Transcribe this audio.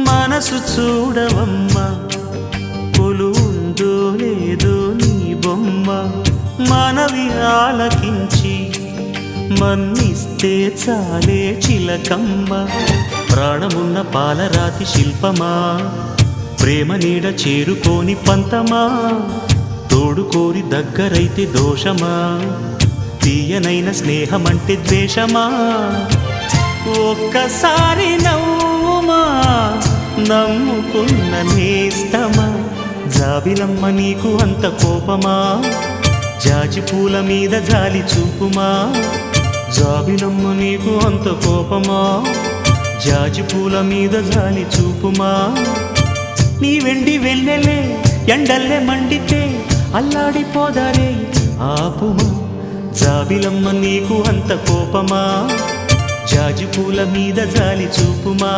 మనసు చూడవమ్మా కొలువుందో లేదో నీ బొమ్మ మనవి ఆలకించి మన్నిస్తే చాలే చిలకమ్మ ప్రాణమున్న పాలరాతి శిల్పమా ప్రేమ నీడ చేరుకోని పంతమా తోడుకోరి దగ్గరైతే దోషమా తీయనైన స్నేహమంటే ద్వేషమా ఒక్కసారి నవ్వుమా నమ్ముకున్న నేస్తమా జాబిలమ్మ నీకు అంత కోపమా జాజి పూల మీద జాలి చూపుమా జాబిలమ్మ నీకు అంత కోపమా జాజి పూల మీద జాలి చూపుమా నీ వెండి వెన్నెలే ఎండల్లే మండితే అల్లాడిపోదారే ఆపుమా జాబిలమ్మ నీకు అంత కోపమా జాజి పూల మీద జాలి చూపుమా